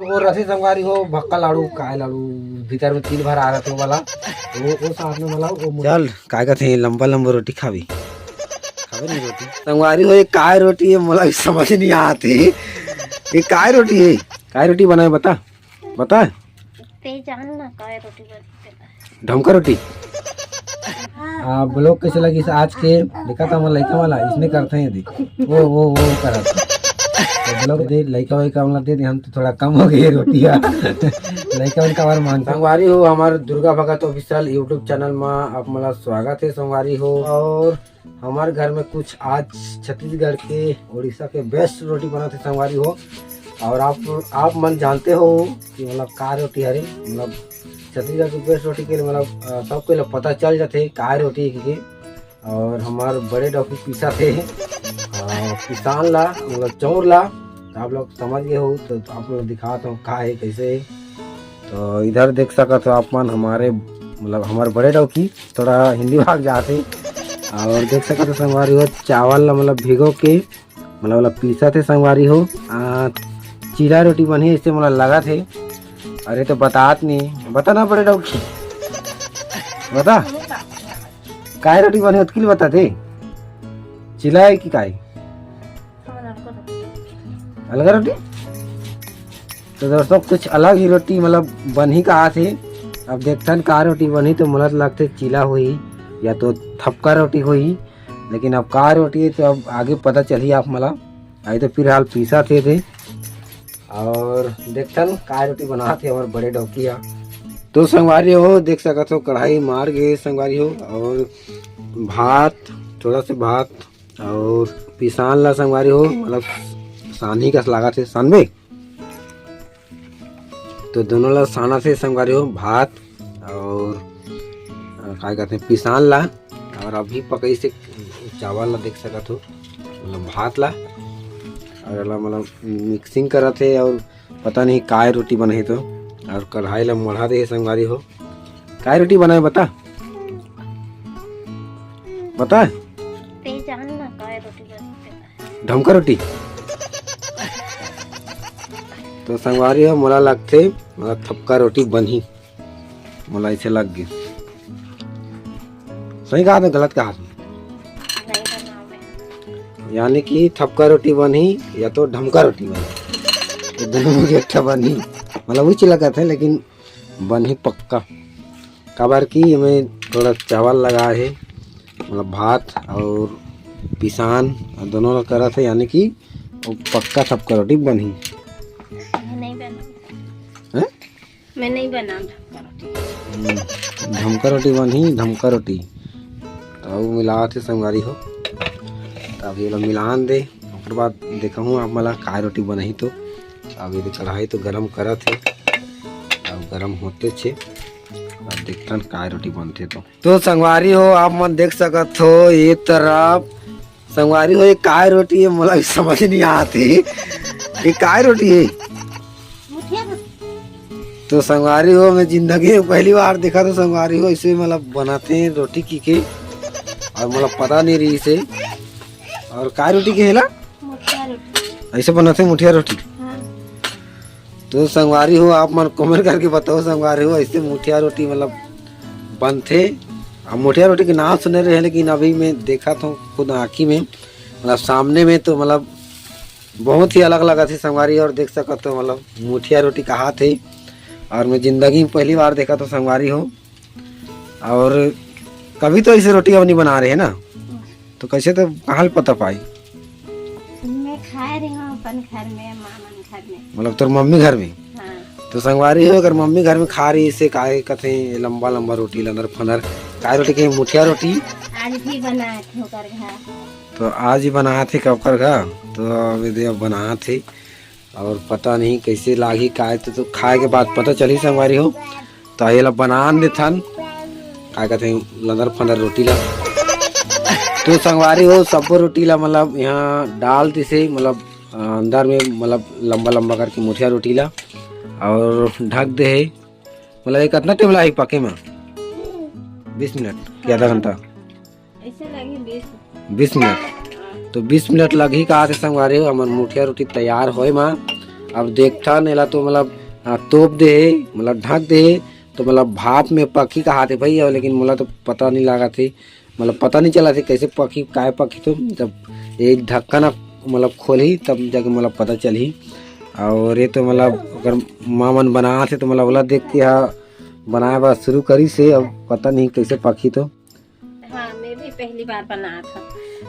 वो रसी संगवारी हो भक्का लाड़ू काय लाड़ू भीतर में तिल भर आ रहा था वाला वो साथ में वाला वो चल काय का थे लंबा लंबा रोटी खावी खावे नहीं रोटी संगवारी हो ये काय रोटी है मला समझ नहीं आती ये काय रोटी है काय रोटी बनाए बता बता ते जान ना काय रोटी बनते ढमका रोटी ब्लॉग कैसे लगी आज के देखा था लड़का वाला इसने करते हैं देख वो करा तो ब्लॉग दे लड़का वाई का दे हम तो थोड़ा कम हो गई रोटियां लड़का उनका बार मान संगवारी हो हमारे दुर्गा भगत ऑफिशियल यूट्यूब चैनल में आप मला स्वागत है संगवारी हो। और हमारे घर में कुछ आज छत्तीसगढ़ के उड़ीसा के बेस्ट रोटी बनाते संगवारी हो। और आप मन जानते हो कि मतलब का रोटी हरे मतलब छत्तीसगढ़ की बेस्ट रोटी के लिए मतलब सबको पता चल जाते का रोटी के। और हमारे बड़े डॉक्टर पीसा थे किसान ला मतलब चौर ला आप लोग समझ गए हो तो आप लोग दिखाता हूँ का है कैसे है। तो इधर देख सका तो आप मन हमारे मतलब हमारे बड़े डॉक्टर थोड़ा हिंदी भाग जाते और देख सका तो संगवारी हो चावल मतलब भिगो के मतलब पीसा थे संगवारी हो चीला रोटी बनी इससे मतलब लगा थे। अरे तो बतात नहीं बता ना बड़े डॉक्टर बता काय रोटी बने उसके लिए बताते चिल्ला है कि काय अलग रोटी। तो दोस्तों कुछ अलग ही रोटी मतलब बन ही कहा थे। अब देखते का रोटी बनी तो मुला लगते चिला हुई या तो थपका रोटी हुई लेकिन अब का रोटी है तो अब आगे पता चली आप मला आई तो फिलहाल पीसा थे और देखते का रोटी बना थे हमारे बड़े डॉकिया। तो संगवारी हो देख सकते हो कढ़ाई मार गए संगवारी हो और भात थोड़ा से भात और पिसान ला संगवारी हो मतलब सानी का लगा थे सानवे तो दोनों ला साना से संगवारी हो भात और क्या कहते हैं पिसान ला। और अभी पकई से चावल ला देख सकते हो मतलब भात ला और मतलब मिक्सिंग करा थे और पता नहीं काय रोटी बने तो और कढ़ाई ला मढ़ा दे संगवारी हो काय रोटी बनाए बता बता ते जान ना काय रोटी बनते ढमका रोटी। तो संगवारी हो मोला लगते मतलब थपका रोटी बनी मोला ऐसे लग गई सही कहा था गलत कहा यानी कि थपका रोटी बनी या तो ढमका रोटी बनी तो दोनों में एक बनी मतलब वही लगा था लेकिन बनी पक्का कबार की हमें थोड़ा चावल लगा है मतलब भात और पिसान और दोनों करा था यानी कि वो पक्का थपका रोटी बनी। मैं नहीं बना ढमका रोटी बनी ढमका रोटी तो मिला थे संगवारी हो तो अभी लोग मिलान दे और बाद देखा हूँ आप मला काय रोटी बनाई तो अभी कढ़ाई तो गरम करा थे अब गरम होते छे अब देखते काय रोटी बनते तो संगवारी हो आप मन देख सकत हो ये तरफ संगवारी हो ये काय रोटी है मला समझ नहीं आती ये काय रोटी है। तो संगवारी हो मैं जिंदगी में पहली बार देखा तो संगवारी हो इसे मतलब बनाते हैं रोटी की और मतलब पता नहीं रही इसे और काय रोटी के हेला ऐसे बनाते हैं मुठिया रोटी। तो संगवारी हो आप मन कमेंट करके बताओ संगवारी हो ऐसे मुठिया रोटी मतलब बनते। अब मुठिया रोटी के नाम सुने रहे लेकिन अभी मैं देखा था खुद आँखी में मतलब सामने में तो मतलब बहुत ही अलग लगा थी संगवारी और देख सकते तो मतलब मुठिया रोटी कहा थे और मैं जिंदगी में पहली बार देखा तो संगवारी हो। और कभी तो ऐसे रोटी अब नहीं बना रहे हैं ना तो कैसे तो कहाँ पता पाई मैं खा रही हूँ अपन घर में मामा घर में मतलब तोर मम्मी घर में। हाँ। तो संगवारी हो अगर मम्मी घर में खा रही इसे काय कहते लंबा लंबा रोटी लंदर फंदर काय रोटी के मुठिया रोटी आज भी बनाए थे ओकर घर तो आज ही बनाए थे कब कर घर तो अभी बनाए थे और पता नहीं कैसे लागी काय तो खाए के बाद पता चली संगवारी हो तो ये बना दे थन क्या कहते हैं लंदर फंदर रोटी ला। तो संगवारी हो सब रोटी ला मतलब यहाँ डाल दिसे मतलब अंदर में मतलब लंबा लंबा करके मुठिया रोटी ला और ढक दे है मतलब एक कितना टाइम लगा पके में 20 मिनट कि आधा घंटा ऐसे लगी 20 मिनट तो 20 मिनट लगी कहा थे संगवारी हो हमार मुठिया रोटी तैयार होए माँ अब देखता नेला तो मतलब तोप दे मतलब ढक दे तो मतलब भाप में पकी का हाथ है भैया, लेकिन मोला तो पता नहीं लगा थे, मतलब पता नहीं चला थे कैसे पकी काय पकी। तो जब एक ढक्कन मतलब खोली तब जाके मतलब पता चली। और ये तो मतलब अगर माँ मन बना थे तो मतलब बोला देख के यहाँ बनाया बात शुरू करी से, अब पता नहीं कैसे पकी। तो हाँ मैं भी पहली बार बना था।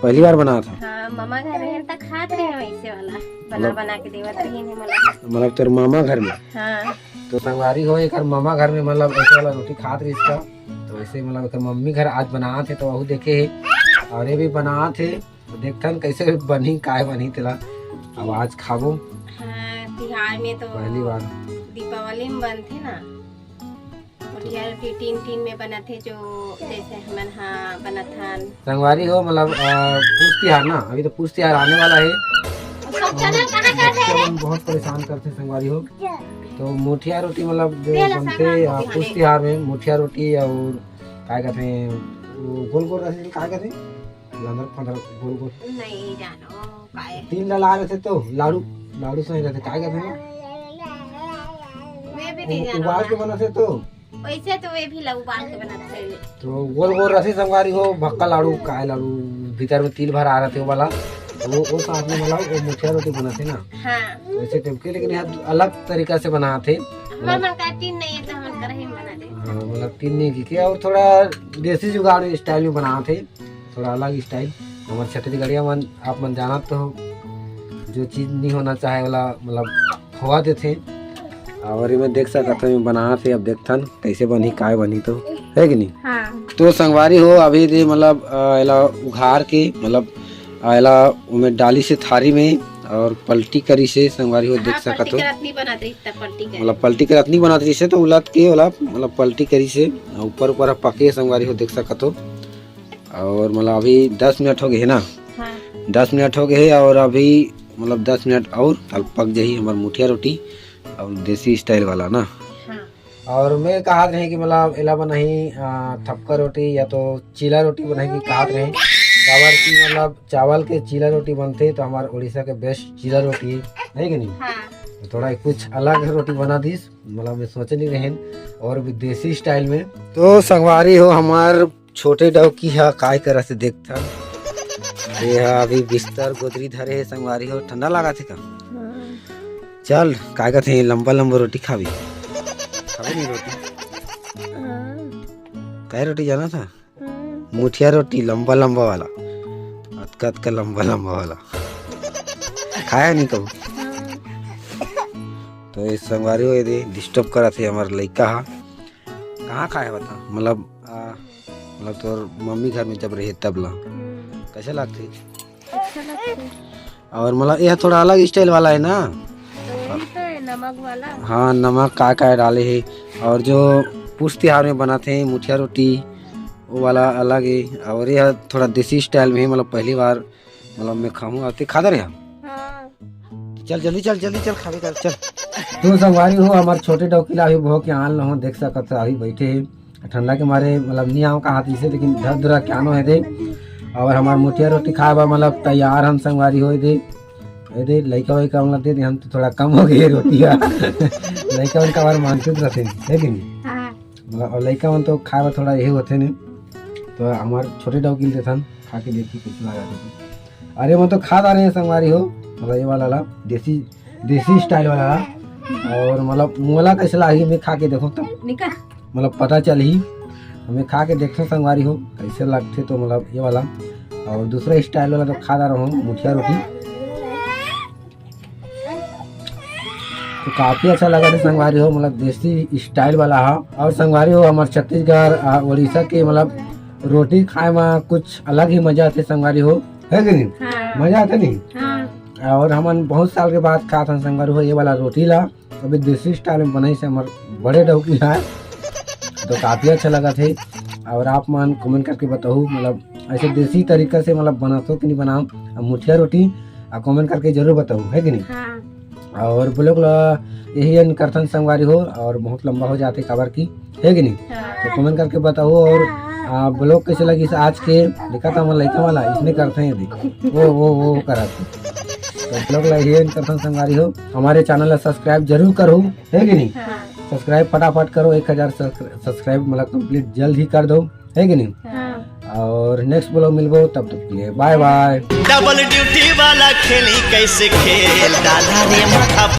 पहली बार बना था। हाँ मामा घर रहे तक खात रहे हैं वैसे वाला बना बना के देवत रही है मतलब तेरे मामा घर में। हाँ तो संगवारी हो एक मामा घर में मतलब ऐसे वाला रोटी खात रही इसका। तो वैसे मतलब एक मम्मी घर आज बना थे तो वह देखे और ये भी बना थे तो देखथन कैसे बनी काय बनी तेला। अब आज खाबो। हाँ तिहार में तो पहली बार दीपावली में बनते ना बढ़िया रोटी टीन टीन में बना थे जो जैसे हमन हाँ बना था। संगवारी हो मतलब पूछ तिहार ना, अभी तो पूछ तिहार आने वाला है। बहुत परेशान करते संगवारी हो। तो मोठिया रोटी मतलब जो बनते पूछ तिहार में मोठिया रोटी और क्या कहते हैं गोल गोल रहते क्या कहते हैं लंदर फंदर गोल गोल नहीं जानो काय तीन लला रहे थे तो लाड़ू लाड़ू सही रहते क्या कहते हैं वे भी नहीं जानो उबाल के बनाते तो वैसे तो वे भी लव उबाल के बनाते हैं। तो गोल गोल रहते संगवारी हो भक्का लाड़ू काय लाड़ू भीतर में तिल भर आ रहे थे वो वाला वो साथ में मतलब वो मुठिया रोटी बनाते ना। हाँ वैसे टिपके लेकिन यहाँ अलग तरीका से बनाते। हमारे मन का टीन नहीं है तो हम कढ़ाई में बना दे। हाँ मतलब तीन नहीं की और थोड़ा देसी जुगाड़ स्टाइल में बनाते, थोड़ा अलग स्टाइल। हमारे छत्तीसगढ़िया मन आप मन जाना तो जो चीज नहीं होना चाहे वाला मतलब खवा देते। और ये मैं देख सकता हूँ बना थे, अब देखथन कैसे बनी काय बनी तो है कि नहीं। हाँ तो संगवारी हो अभी दे मतलब एला उघार के मतलब आयला उमें डाली से थारी में और पलटी करी से संगवारी हो देख सकत हो। मतलब पलटी कर नहीं बनाते से तो उलट के वाला मतलब पलटी करी से ऊपर ऊपर पके संगवारी हो देख सकत हो। और मतलब अभी 10 मिनट हो गए है ना। हाँ। 10 मिनट हो गए और अभी मतलब 10 मिनट और पक जाही हमार मुठिया रोटी और देसी स्टाइल वाला ना। हाँ। और मैं कहा रहे कि मतलब एला बनाही थपका रोटी या तो चीला रोटी बनाही की कहा रहे चावल की मतलब चावल के चीला रोटी बनते तो हमारे उड़ीसा के बेस्ट चीला रोटी है कि नहीं। हाँ। तो थोड़ा कुछ अलग रोटी बना दी मतलब मैं सोच नहीं रहे और भी देसी स्टाइल में। तो संगवारी हो हमार छोटे डाव की है काय करा से देखता ये अभी बिस्तर गोदरी धरे है संगवारी हो ठंडा लगा थे का। चल काय कहते हैं लंबा लंबा रोटी खावी नहीं रोटी काय रोटी जाना था मुठिया रोटी लंबा लंबा वाला अतकत का लंबा लंबा वाला खाया नहीं कब। तो इस संगवारी हो यदि डिस्टर्ब करा थे हमारे लड़का कहाँ खाया बता मतलब मतलब तोर मम्मी घर में जब रहे तब ला कैसे लगते। और मतलब यह थोड़ा अलग स्टाइल वाला है ना। नमक वाला हाँ नमक काय डाले है और जो पूछ तिहार में बनाते हैं मुठिया रोटी वो वाला अलग है। और यह थोड़ा देसी स्टाइल में मतलब पहली बार मतलब मैं खाऊंगा आते खा रहे। हाँ। चल जल्दी चल खावे कर चल। तो संगवारी हो हमारे छोटे डौकीला अभी बहुत के आन हो देख सकत अभी बैठे ठंडा के मारे मतलब नहीं आओ कहा से लेकिन धर धरा क्या नो है दे। और हमारे मुठिया रोटी खाए मतलब तैयार हम संगवारी हो दे दे लड़का वैका मतलब दे हम तो थोड़ा कम हो गई रोटिया लड़का उनका हमारे मानसिक रहते है कि नहीं। मतलब लड़का मन तो खाए थोड़ा यही होते नहीं। तो हमारे छोटे डौकील देथन खा के देखी कैसे लगा देते। अरे मैं तो खा रहे हैं संगवारी हो मतलब ये वाला देसी स्टाइल वाला और मतलब मोला कैसे लगी मैं खा के देखो तब मतलब पता चल ही हमें खा के देखो संगवारी हो कैसे लगते। तो मतलब ये वाला और दूसरा स्टाइल वाला तो खा रहा हूँ मुठिया रोटी तो काफी अच्छा लगा था संगवारी हो मतलब देसी स्टाइल वाला है। और संगवारी हो हमारे छत्तीसगढ़ उड़ीसा के मतलब रोटी खाए में कुछ अलग ही मजा आते संगवारी हो है कि नहीं। हाँ। मजा आता नहीं। हाँ। और हम बहुत साल के बाद खा था संगवारी हो ये वाला रोटी ला अभी देसी स्टाइल में बनाई से हमारे बड़े डौकी है तो काफी अच्छा लगा थे। और आप मान कमेंट करके बताओ मतलब ऐसे देसी तरीका से मतलब बनाते कि नहीं बनाओ मुठिया रोटी कमेंट करके जरूर बताओ है कि नहीं। हाँ। और ब्लॉग यही करथन संगवारी हो और बहुत लंबा हो जाते खबर की है कि नहीं। हाँ। तो कमेंट करके बताओ और ब्लॉग कैसे लगी आज के लिखा था हमारा लड़का वाला इसने करते हैं वो कराते। तो लोग लाइक करता संगवारी हो, हमारे चैनल ला सब्सक्राइब जरूर करो, है कि नहीं? हाँ सब्सक्राइब फटाफट करो, 1000 सब्सक्राइब मतलब कंप्लीट जल्द ही कर दो, है कि नहीं? हाँ। और नेक्स्ट ब्लॉग मिलबो, तब तक के लिए बाय बाय। डबल ड्यूटी वाला खेली कैसे खेल डाला रे माथा